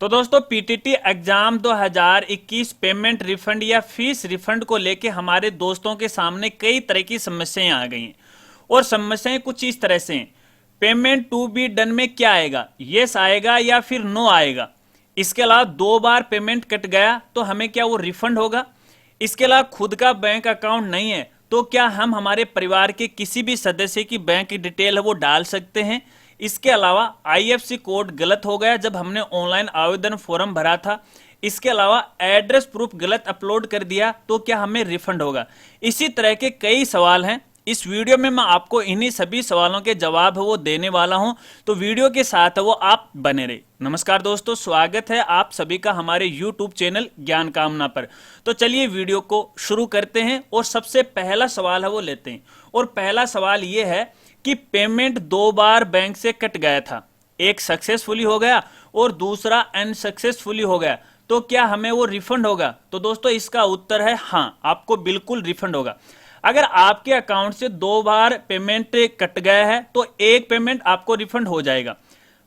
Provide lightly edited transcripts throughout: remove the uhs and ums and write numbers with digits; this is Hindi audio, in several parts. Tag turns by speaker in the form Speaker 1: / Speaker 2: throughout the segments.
Speaker 1: तो दोस्तों पीटीटी एग्जाम 2021 पेमेंट रिफंड या फीस रिफंड को लेके हमारे दोस्तों के सामने कई तरह की समस्याएं आ गई हैं और समस्याएं कुछ इस तरह से हैं। पेमेंट टू बी डन में क्या आएगा, यस आएगा या फिर नो आएगा। इसके अलावा 2 बार पेमेंट कट गया तो हमें क्या वो रिफंड होगा। इसके अलावा खुद का बैंक अकाउंट नहीं है तो क्या हम हमारे परिवार के किसी भी सदस्य की बैंक की डिटेल है वो डाल सकते हैं। इसके अलावा आईएफएससी कोड गलत हो गया जब हमने ऑनलाइन आवेदन फॉर्म भरा था। इसके अलावा एड्रेस प्रूफ गलत अपलोड कर दिया तो क्या हमें रिफंड होगा। इसी तरह के कई सवाल हैं। इस वीडियो में मैं आपको इन्हीं सभी सवालों के जवाब है वो देने वाला हूं, तो वीडियो के साथ वो आप बने रहे। नमस्कार दोस्तों, स्वागत है आप सभी का हमारे YouTube चैनल ज्ञान कामना पर। तो चलिए वीडियो को शुरू करते हैं और सबसे पहला सवाल है वो लेते हैं। और पहला सवाल ये है कि पेमेंट 2 बार बैंक से कट गया था, एक सक्सेसफुली हो गया और दूसरा अनसक्सेसफुली हो गया, तो क्या हमें वो रिफंड होगा। तो दोस्तों इसका उत्तर है हाँ, आपको बिल्कुल रिफंड होगा। अगर आपके अकाउंट से 2 बार पेमेंट कट गया है तो एक पेमेंट आपको रिफंड हो जाएगा,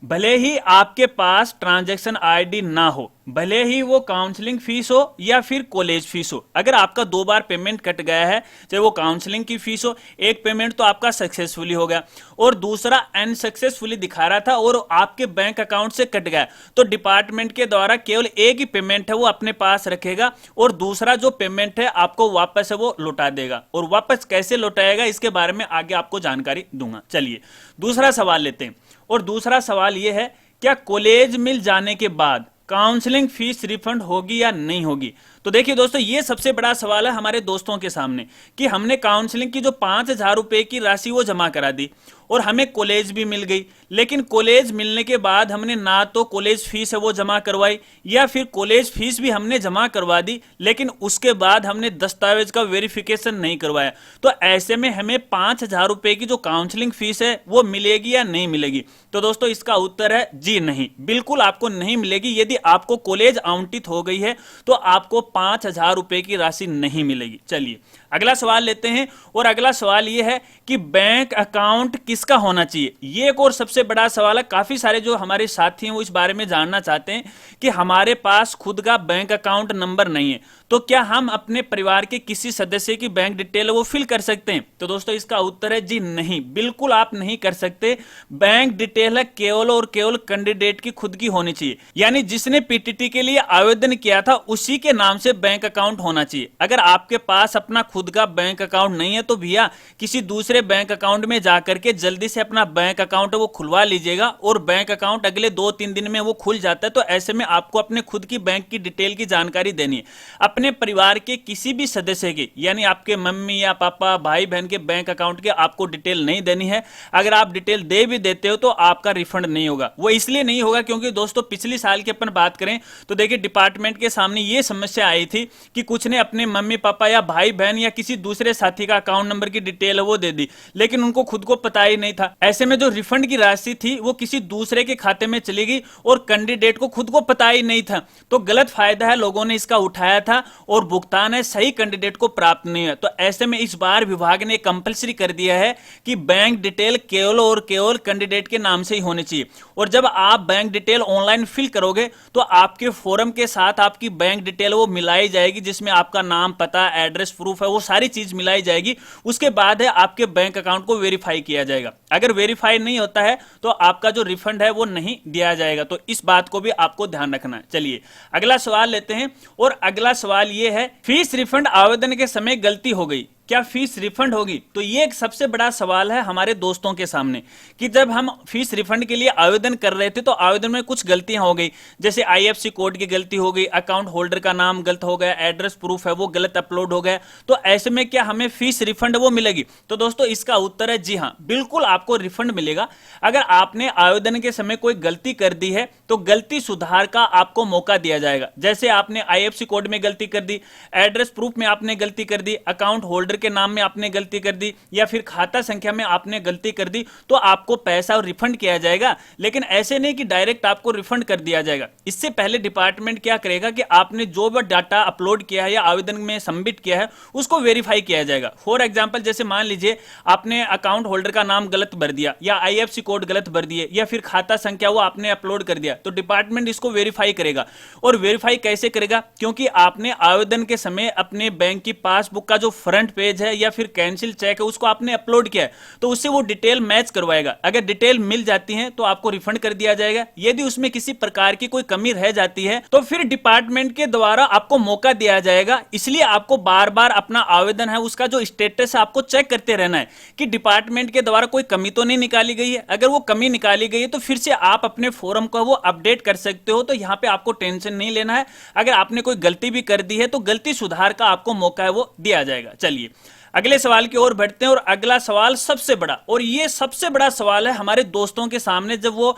Speaker 1: भले ही आपके पास ट्रांजैक्शन आईडी ना हो, भले ही वो काउंसलिंग फीस हो या फिर कॉलेज फीस हो। अगर आपका 2 बार पेमेंट कट गया है, चाहे वो काउंसलिंग की फीस हो, एक पेमेंट तो आपका सक्सेसफुली हो गया और दूसरा अनसक्सेसफुली दिखा रहा था और आपके बैंक अकाउंट से कट गया, तो डिपार्टमेंट के द्वारा केवल एक ही पेमेंट है वो अपने पास रखेगा और दूसरा जो पेमेंट है आपको वापस है वो लौटा देगा। और वापस कैसे लौटाएगा इसके बारे में आगे आपको जानकारी दूंगा। चलिए दूसरा सवाल लेते हैं। और दूसरा सवाल यह है, क्या कॉलेज मिल जाने के बाद काउंसलिंग फीस रिफंड होगी या नहीं होगी। तो देखिए दोस्तों, ये सबसे बड़ा सवाल है हमारे दोस्तों के सामने कि हमने काउंसलिंग की जो 5,000 रुपए की राशि वो जमा करा दी और हमें कॉलेज भी मिल गई, लेकिन कॉलेज मिलने के बाद हमने ना तो कॉलेज फीस है वो जमा करवाई या फिर कॉलेज फीस भी हमने जमा करवा दी, लेकिन उसके बाद हमने दस्तावेज का वेरिफिकेशन नहीं करवाया। तो ऐसे में हमें 5,000 रुपए की जो काउंसलिंग फीस है वो मिलेगी या नहीं मिलेगी। तो दोस्तों इसका उत्तर है जी नहीं, बिल्कुल आपको नहीं मिलेगी। यदि आपको कॉलेज आवंटित हो गई है तो आपको 5,000 रुपए की राशि नहीं मिलेगी। चलिए अगला सवाल लेते हैं। और अगला सवाल यह है कि बैंक अकाउंट किसका होना चाहिए। ये एक और सबसे बड़ा सवाल है। काफी सारे जो हमारे साथी हैं वो इस बारे में जानना चाहते हैं कि हमारे पास खुद का बैंक अकाउंट नंबर नहीं है तो क्या हम अपने परिवार के किसी सदस्य की बैंक डिटेल वो फिल कर सकते हैं। तो दोस्तों इसका उत्तर है जी नहीं, बिल्कुल आप नहीं कर सकते। बैंक डिटेल है केवल और केवल कैंडिडेट की खुद की होनी चाहिए, यानी जिसने पीटीटी के लिए आवेदन किया था उसी के नाम से बैंक अकाउंट होना चाहिए। अगर आपके पास अपना खुद का बैंक अकाउंट नहीं है तो भैया किसी दूसरे बैंक अकाउंट में जाकर के जल्दी से अपना बैंक अकाउंट वो खुलवा लीजिएगा और बैंक अकाउंट अगले 2-3 दिन में वो खुल जाता है। तो ऐसे में आपको अपने खुद की बैंक की डिटेल की जानकारी देनी है। अपने परिवार के किसी भी सदस्य की, यानी आपके मम्मी या पापा भाई बहन के बैंक अकाउंट के आपको डिटेल नहीं देनी है। अगर आप डिटेल दे भी देते हो तो आपका रिफंड नहीं होगा। वो इसलिए नहीं होगा क्योंकि दोस्तों पिछली साल की अपन बात करें तो देखिए डिपार्टमेंट के सामने ये समस्या आई थी कि कुछ ने अपने मम्मी पापा या भाई बहन या किसी दूसरे साथी का अकाउंट नंबर की डिटेल वो दे दी, लेकिन उनको खुद को पता ही नहीं था। ऐसे में जो रिफंड की राशि थी वो किसी दूसरे के खाते में चली गई और कैंडिडेट को खुद को पता ही नहीं था। तो गलत फायदा है लोगों ने इसका उठाया था और भुगतान है सही कैंडिडेट को प्राप्त नहीं है। तो ऐसे में इस बार विभाग ने कंपलसरी कर दिया है कि बैंक डिटेल केवल और केवल कैंडिडेट के नाम से ही होनी चाहिए। और जब आप बैंक डिटेल ऑनलाइन फिल करोगे तो आपके फॉर्म के साथ आपकी बैंक डिटेल वो मिलाई जाएगी, जिसमें आपका नाम, पता, एड्रेस प्रूफ है वो सारी चीज मिलाई जाएगी। उसके बाद है आपके बैंक अकाउंट को वेरीफाई किया जाएगा। अगर वेरीफाई नहीं होता है तो आपका जो रिफंड है वो नहीं दिया जाएगा। तो इस बात को भी आपको ध्यान रखना है। चलिए अगला सवाल लेते हैं। और अगला सवाल ये है, फीस रिफंड आवेदन के समय गलती हो गई, क्या फीस रिफंड होगी। तो ये एक सबसे बड़ा सवाल है हमारे दोस्तों के सामने कि जब हम फीस रिफंड के लिए आवेदन कर रहे थे तो आवेदन में कुछ गलतियां हो गई, जैसे आईएफएससी कोड की गलती हो गई, अकाउंट होल्डर का नाम गलत हो गया, एड्रेस प्रूफ है वो गलत अपलोड हो गया। तो ऐसे में क्या हमें फीस रिफंड वो मिलेगी। तो दोस्तों इसका उत्तर है जी हाँ, बिल्कुल आपको रिफंड मिलेगा। अगर आपने आवेदन के समय कोई गलती कर दी है तो गलती सुधार का आपको मौका दिया जाएगा। जैसे आपने आईएफएससी कोड में गलती कर दी, एड्रेस प्रूफ में आपने गलती कर दी, अकाउंट होल्डर के नाम में आपने गलती कर दी या फिर खाता संख्या में आपने गलती कर दी तो आपको पैसा रिफंड किया जाएगा। लेकिन ऐसे नहीं कि डायरेक्ट आपको रिफंड कर दिया जाएगा। इससे पहले डिपार्टमेंट क्या करेगा कि आपने जो भी डाटा अपलोड किया है या आवेदन में सबमिट किया है उसको वेरीफाई किया जाएगा। फॉर एग्जाम्पल जैसे मान लीजिए आपने अकाउंट होल्डर का नाम गलत भर दिया या आईएफएससी कोड गलत भर दिए या फिर खाता संख्या वो आपने अपलोड कर दिया, तो डिपार्टमेंट इसको वेरीफाई करेगा। और वेरीफाई कैसे करेगा? क्योंकि आपने आवेदन के समय अपने बैंक की पासबुक का जो फ्रंट पेज है या फिर कैंसिल चेक है उसको आपने अपलोड किया है, तो उससे वो डिटेल मैच करवाएगा। अगर डिटेल मिल जाती है तो आपको रिफंड कर दिया जाएगा। यदि उसमें किसी प्रकार की कोई कमी रह जाती है तो फिर डिपार्टमेंट के द्वारा आपको मौका दिया जाएगा। इसलिए आपको बार बार अपना आवेदन है उसका जो स्टेटस है आपको चेक करते रहना है कि डिपार्टमेंट के द्वारा कोई कमी तो नहीं निकाली गई है। अगर वो कमी निकाली गई है तो फिर से आप अपने फॉर्म को वो अपडेट कर सकते हो। तो यहां पे आपको टेंशन नहीं लेना है। अगर आपने कोई गलती भी कर दी है तो गलती सुधार का आपको मौका है वो दिया जाएगा। चलिए अगले सवाल की ओर बढ़ते हैं। और अगला सवाल सबसे बड़ा, और ये सबसे बड़ा सवाल है हमारे दोस्तों के सामने जब वो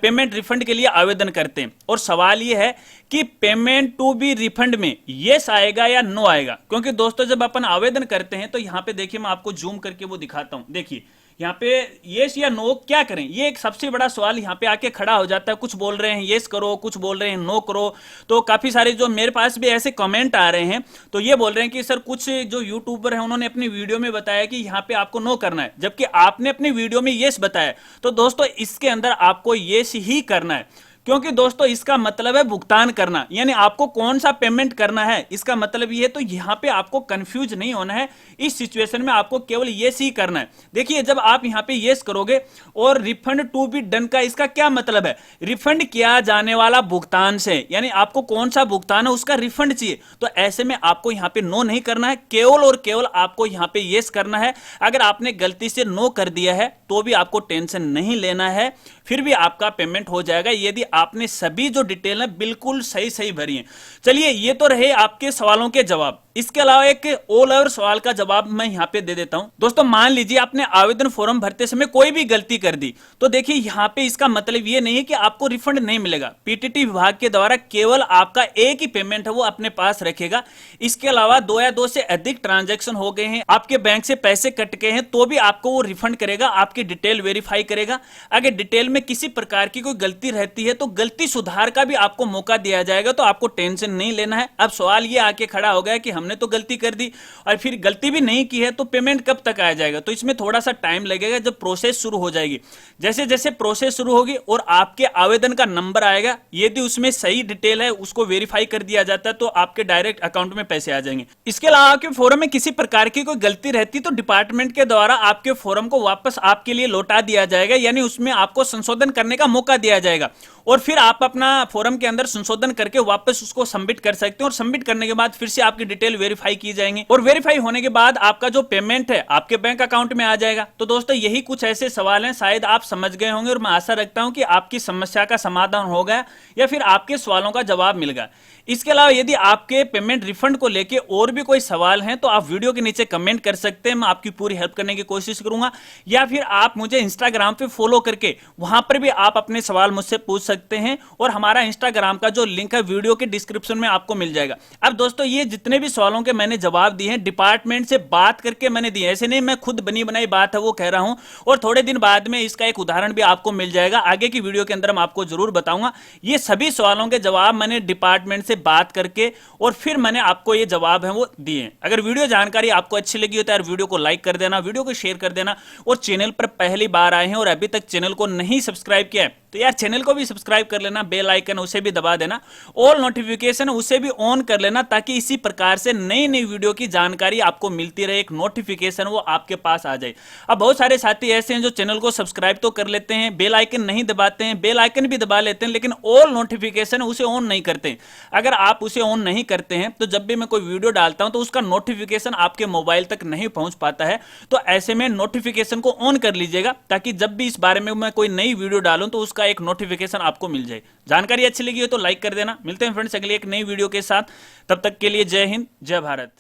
Speaker 1: पेमेंट रिफंड के लिए आवेदन करते हैं। और सवाल ये है कि पेमेंट टू बी रिफंड में यस आएगा या नो आएगा। क्योंकि दोस्तों जब अपन आवेदन करते हैं तो यहां पे देखिए मैं आपको जूम करके वो दिखाता हूं। देखिए यहाँ पे येस या नो क्या करें, ये एक सबसे बड़ा सवाल यहाँ पे आके खड़ा हो जाता है। कुछ बोल रहे हैं येस करो, कुछ बोल रहे हैं नो करो। तो काफी सारे जो मेरे पास भी ऐसे कमेंट आ रहे हैं तो ये बोल रहे हैं कि सर कुछ जो यूट्यूबर हैं उन्होंने अपनी वीडियो में बताया कि यहाँ पे आपको नो करना है, जबकि आपने अपनी वीडियो में येस बताया। तो दोस्तों इसके अंदर आपको येस ही करना है, क्योंकि दोस्तों इसका मतलब है भुगतान करना, यानी आपको कौन सा पेमेंट करना है इसका मतलब ये है। तो यहां पे आपको कंफ्यूज नहीं होना है। इस सिचुएशन में आपको केवल येस ही करना है। देखिए जब आप यहां पे येस करोगे और रिफंड टू बी डन का इसका क्या मतलब है, रिफंड किया जाने वाला भुगतान से, यानी आपको कौन सा भुगतान है उसका रिफंड चाहिए। तो ऐसे में आपको यहां पे नो नहीं करना है, केवल और केवल आपको यहां पे येस करना है। अगर आपने गलती से नो कर दिया है तो भी आपको टेंशन नहीं लेना है, फिर भी आपका पेमेंट हो जाएगा यदि आपने सभी जो डिटेल है बिल्कुल सही सही भरी है। चलिए ये तो रहे आपके सवालों के जवाब। इसके अलावा एक ऑल ओवर सवाल का जवाब मैं यहां पे दे देता हूं। दोस्तों मान लीजिए आपने आवेदन फॉर्म भरते समय कोई भी गलती कर दी, तो देखिए यहां पे इसका मतलब ये नहीं है कि आपको रिफंड नहीं मिलेगा। पीटीटी विभाग के द्वारा केवल आपका एक ही पेमेंट है वो अपने पास रखेगा। इसके अलावा 2 या 2 से अधिक ट्रांजैक्शन हो गए हैं, आपके बैंक से पैसे कट गए हैं, तो भी आपको वो रिफंड करेगा, आपकी डिटेल वेरीफाई करेगा। अगर डिटेल में किसी प्रकार की कोई गलती रहती है तो गलती सुधार का भी आपको मौका दिया जाएगा। तो आपको टेंशन नहीं लेना है। अब सवाल ये आके खड़ा हो गया कि हमने तो गलती कर दी और फिर गलती भी नहीं की है तो पेमेंट कब तक आ जाएगा। तो इसमें थोड़ा सा टाइम लगेगा, जब प्रोसेस शुरू हो जाएगी। जैसे जैसे प्रोसेस शुरू होगी और आपके आवेदन का नंबर आएगा, यदि उसमें सही डिटेल है उसको वेरीफाई कर दिया जाता है तो आपके डायरेक्ट अकाउंट में पैसे आ जाएंगे। इसके अलावा आपके फॉर्म में किसी प्रकार की कोई गलती रहती तो डिपार्टमेंट के द्वारा आपके फॉर्म को वापस आपके लिए लौटा दिया जाएगा, यानी उसमें आपको संशोधन करने का मौका दिया जाएगा। और फिर आप अपना फॉर्म के अंदर संशोधन करके वापस उसको सबमिट कर सकते हैं। और सबमिट करने के बाद फिर से आपकी डिटेल वेरीफाई की जाएंगी और वेरीफाई होने के बाद आपका जो पेमेंट है आपके बैंक अकाउंट में आ जाएगा। तो दोस्तों यही कुछ ऐसे सवाल हैं, शायद आप समझ गए होंगे और मैं आशा रखता हूं कि आपकी समस्या का समाधान हो गया या फिर आपके सवालों का जवाब मिल गया। इसके अलावा यदि आपके पेमेंट रिफंड को लेके और भी कोई सवाल हैं तो आप वीडियो के नीचे कमेंट कर सकते हैं, मैं आपकी पूरी हेल्प करने की कोशिश करूंगा। या फिर आप मुझे इंस्टाग्राम पे फॉलो करके वहां पर भी आप अपने सवाल मुझसे पूछ सकते हैं और हमारा इंस्टाग्राम का जो लिंक है वीडियो के डिस्क्रिप्शन में आपको मिल जाएगा। अब दोस्तों ये जितने भी सवालों के मैंने जवाब दिए हैं डिपार्टमेंट से बात करके मैंने दिए, ऐसे नहीं मैं खुद बनी बनाई बात है वो कह रहा हूं। और थोड़े दिन बाद में इसका एक उदाहरण भी आपको मिल जाएगा, आगे की वीडियो के अंदर मैं आपको जरूर बताऊंगा। ये सभी सवालों के जवाब मैंने डिपार्टमेंट से बात करके और फिर मैंने आपको ये जवाब है वो दिए। अगर वीडियो जानकारी आपको अच्छी लगी हो तो यार वीडियो को लाइक कर देना, वीडियो को शेयर कर देना। और चैनल पर पहली बार आए हैं और अभी तक चैनल को नहीं सब्सक्राइब किया है तो यार चैनल को भी सब्सक्राइब कर लेना, बेल आइकन उसे भी दबा देना, ऑल नोटिफिकेशन उसे भी ऑन कर लेना, ताकि इसी प्रकार से नई नई वीडियो की जानकारी आपको मिलती रहे, एक नोटिफिकेशन वो आपके पास आ जाए। अब बहुत सारे साथी ऐसे हैं जो चैनल को सब्सक्राइब तो कर लेते हैं, बेल आइकन नहीं दबाते हैं, बेल आइकन भी दबा लेते हैं लेकिन ऑल नोटिफिकेशन उसे ऑन नहीं करते। अगर आप उसे ऑन नहीं करते हैं तो जब भी मैं कोई वीडियो डालता हूं तो उसका नोटिफिकेशन आपके मोबाइल तक नहीं पहुंच पाता है। तो ऐसे में नोटिफिकेशन को ऑन कर लीजिएगा ताकि जब भी इस बारे में मैं कोई नई वीडियो डालूं तो उसका एक नोटिफिकेशन आपको मिल जाए। जानकारी अच्छी लगी हो तो लाइक कर देना। मिलते हैं फ्रेंड्स अगली एक नई वीडियो के साथ, तब तक के लिए जय हिंद जय भारत।